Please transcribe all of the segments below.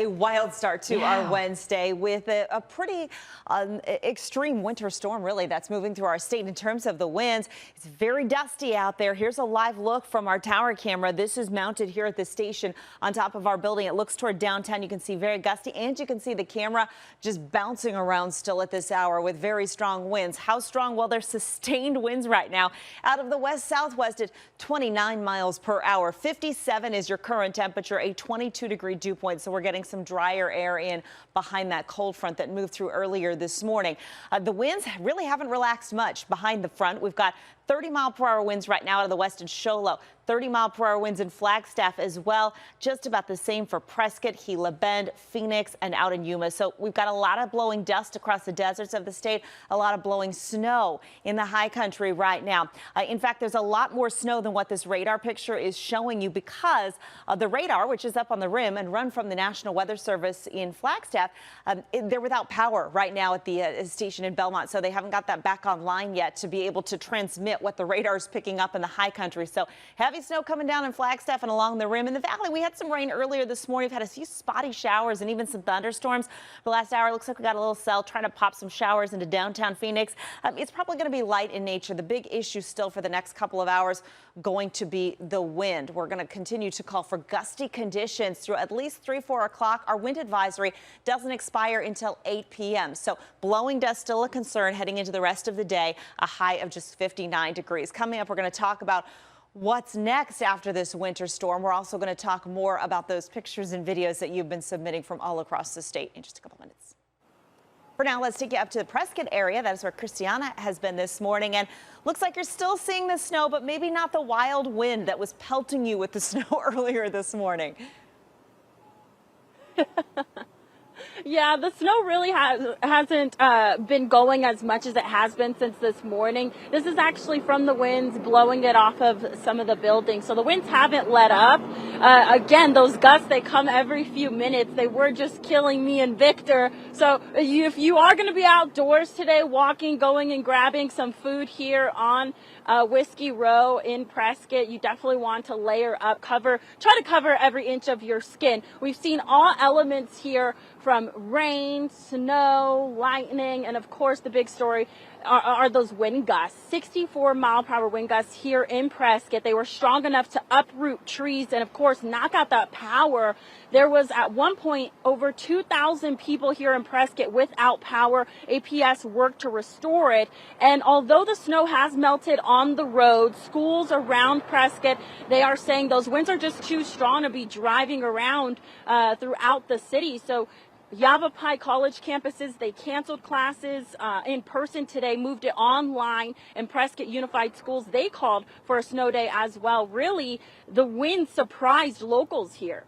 a wild start to our Wednesday with a pretty extreme winter storm, really, that's moving through our state in terms of the winds. It's very dusty out there. Here's a live look from our tower camera. This is mounted here at the station on top of our building. It looks toward downtown. You can see very gusty, and you can see the camera just bouncing around still at this hour with very strong winds. How strong? Well, there's sustained winds right now out of the west-southwest at 29 miles per hour. 57 is your current temperature, a 22-degree dew point. So we're getting some drier air in behind that cold front that moved through earlier this morning. The winds really haven't relaxed much behind the front. We've got 30-mile-per-hour winds right now out of the west in Show Low. 30-mile-per-hour winds in Flagstaff as well. Just about the same for Prescott, Gila Bend, Phoenix, and out in Yuma. So we've got a lot of blowing dust across the deserts of the state, a lot of blowing snow in the high country right now. In fact, there's a lot more snow than what this radar picture is showing you because the radar, which is up on the rim and run from the National Weather Service in Flagstaff, they're without power right now at the station in Belmont. So they haven't got that back online yet to be able to transmit what the radar is picking up in the high country. So heavy snow coming down in Flagstaff and along the rim. In the valley, we had some rain earlier this morning. We've had a few spotty showers and even some thunderstorms. The last hour, looks like we got a little cell trying to pop some showers into downtown Phoenix. It's probably going to be light in nature. The big issue still for the next couple of hours going to be the wind. We're going to continue to call for gusty conditions through at least 3-4 o'clock. Our wind advisory doesn't expire until 8 p.m. So blowing dust still a concern heading into the rest of the day, a high of just 59 degrees. Coming up, we're going to talk about what's next after this winter storm. We're also going to talk more about those pictures and videos that you've been submitting from all across the state in just a couple minutes. For now, let's take you up to the Prescott area. That is where Christiana has been this morning. And looks like you're still seeing the snow, but maybe not the wild wind that was pelting you with the snow earlier this morning. Yeah, the snow really hasn't been going as much as it has been since this morning. This is actually from the winds blowing it off of some of the buildings. So the winds haven't let up. Again, those gusts, they come every few minutes. They were just killing me and Victor. So if you are going to be outdoors today, walking, going and grabbing some food here on Whiskey Row in Prescott, you definitely want to layer up, try to cover every inch of your skin. We've seen all elements here from rain, snow, lightning, and of course the big story are those wind gusts. 64-mile-per-hour wind gusts here in Prescott. They were strong enough to uproot trees and of course knock out that power. There was at one point over 2,000 people here in Prescott without power. APS worked to restore it. And although the snow has melted on the road, schools around Prescott, they are saying those winds are just too strong to be driving around throughout the city. So Yavapai College campuses, they canceled classes in person today, moved it online, and Prescott Unified Schools, they called for a snow day as well. Really, the wind surprised locals here.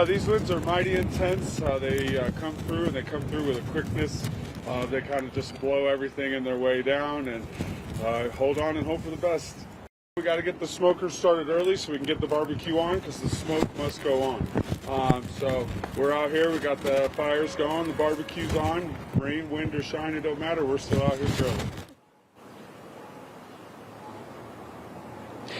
These winds are mighty intense. They come through, and they come through with a quickness. They kind of just blow everything in their way down, and hold on and hope for the best. We got to get the smokers started early so we can get the barbecue on because the smoke must go on. So we're out here, we got the fires going, the barbecue's on, rain, wind, or shine, it don't matter, we're still out here grilling.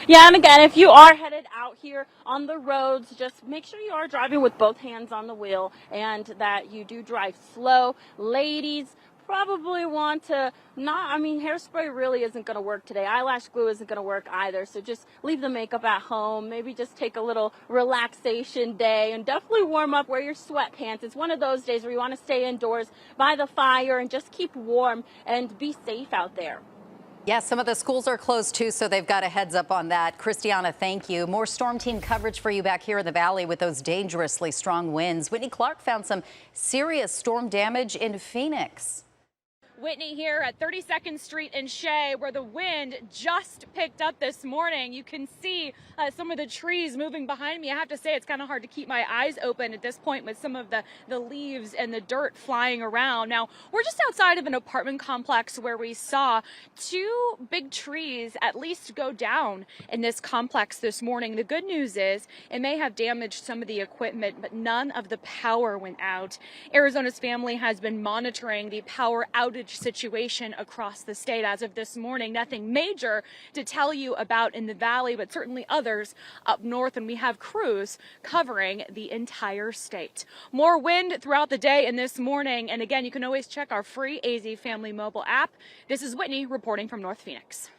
Yeah, and again, if you are headed out here on the roads, just make sure you are driving with both hands on the wheel and that you do drive slow. Ladies, probably want to hairspray really isn't going to work today. Eyelash glue isn't going to work either. So just leave the makeup at home. Maybe just take a little relaxation day and definitely warm up, wear your sweatpants. It's one of those days where you want to stay indoors by the fire and just keep warm and be safe out there. Yes, some of the schools are closed too, so they've got a heads up on that. Christiana, thank you. More storm team coverage for you back here in the valley with those dangerously strong winds. Whitney Clark found some serious storm damage in Phoenix. Whitney here at 32nd Street in Shea, where the wind just picked up this morning. You can see some of the trees moving behind me. I have to say it's kind of hard to keep my eyes open at this point with some of the leaves and the dirt flying around. Now, we're just outside of an apartment complex where we saw 2 big trees at least go down in this complex this morning. The good news is it may have damaged some of the equipment, but none of the power went out. Arizona's family has been monitoring the power outage outage situation across the state as of this morning. Nothing major to tell you about in the valley, but certainly others up north, and we have crews covering the entire state. More wind throughout the day and this morning, and again, you can always check our free AZ Family mobile app. This is Whitney reporting from North Phoenix.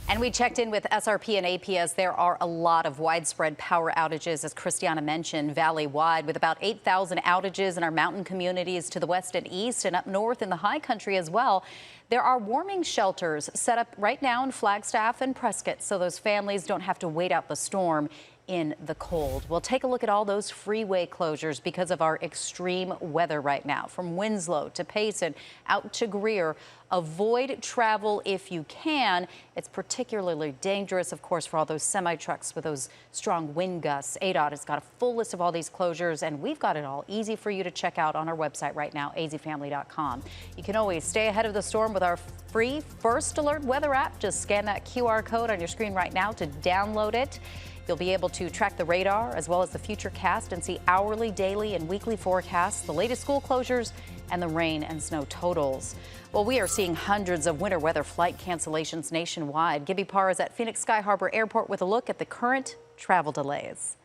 And we checked in with SRP and APS. There are a lot of widespread power outages, as Christiana mentioned, valley-wide, with about 8,000 outages in our mountain communities to the west and east, and up north in the high country as well. There are warming shelters set up right now in Flagstaff and Prescott, so those families don't have to wait out the storm in the cold. We'll take a look at all those freeway closures because of our extreme weather right now. From Winslow to Payson out to Greer, avoid travel if you can. It's particularly dangerous, of course, for all those semi-trucks with those strong wind gusts. ADOT has got a full list of all these closures, and we've got it all easy for you to check out on our website right now, azfamily.com. You can always stay ahead of the storm with our free First Alert weather app. Just scan that QR code on your screen right now to download it. You'll be able to track the radar as well as the future cast and see hourly, daily, and weekly forecasts, the latest school closures, and the rain and snow totals. Well, we are seeing hundreds of winter weather flight cancellations nationwide. Gibby Parr is at Phoenix Sky Harbor Airport with a look at the current travel delays.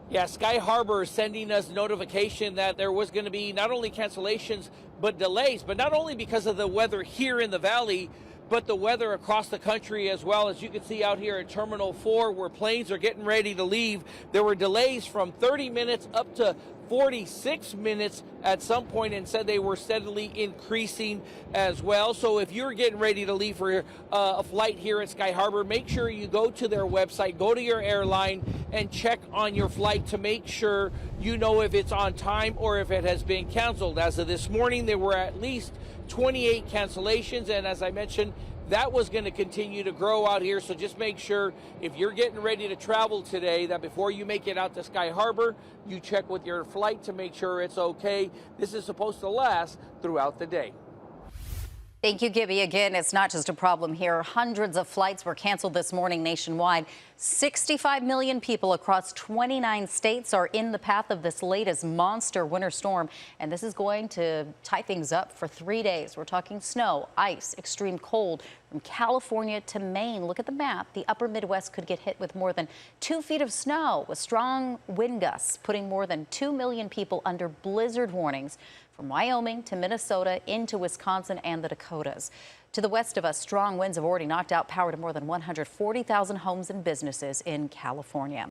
Yeah, Sky Harbor is sending us notification that there was going to be not only cancellations but delays, but not only because of the weather here in the valley, but the weather across the country as well. As you can see out here at Terminal 4, where planes are getting ready to leave, there were delays from 30 minutes up to 46 minutes at some point, and said they were steadily increasing as well. So if you're getting ready to leave for a flight here at Sky Harbor, make sure you go to their website, go to your airline, and check on your flight to make sure you know if it's on time or if it has been canceled. As of this morning, there were at least 28 cancellations, and as I mentioned, that was going to continue to grow out here. So just make sure if you're getting ready to travel today that before you make it out to Sky Harbor, you check with your flight to make sure it's okay. This is supposed to last throughout the day. Thank you, Gibby. Again, it's not just a problem here. Hundreds of flights were canceled this morning nationwide. 65 million people across 29 states are in the path of this latest monster winter storm, and this is going to tie things up for 3 days. We're talking snow, ice, extreme cold from California to Maine. Look at the map. The upper Midwest could get hit with more than 2 feet of snow, with strong wind gusts putting more than 2 million people under blizzard warnings from Wyoming to Minnesota into Wisconsin and the Dakotas. To the west of us, strong winds have already knocked out power to more than 140,000 homes and businesses in California.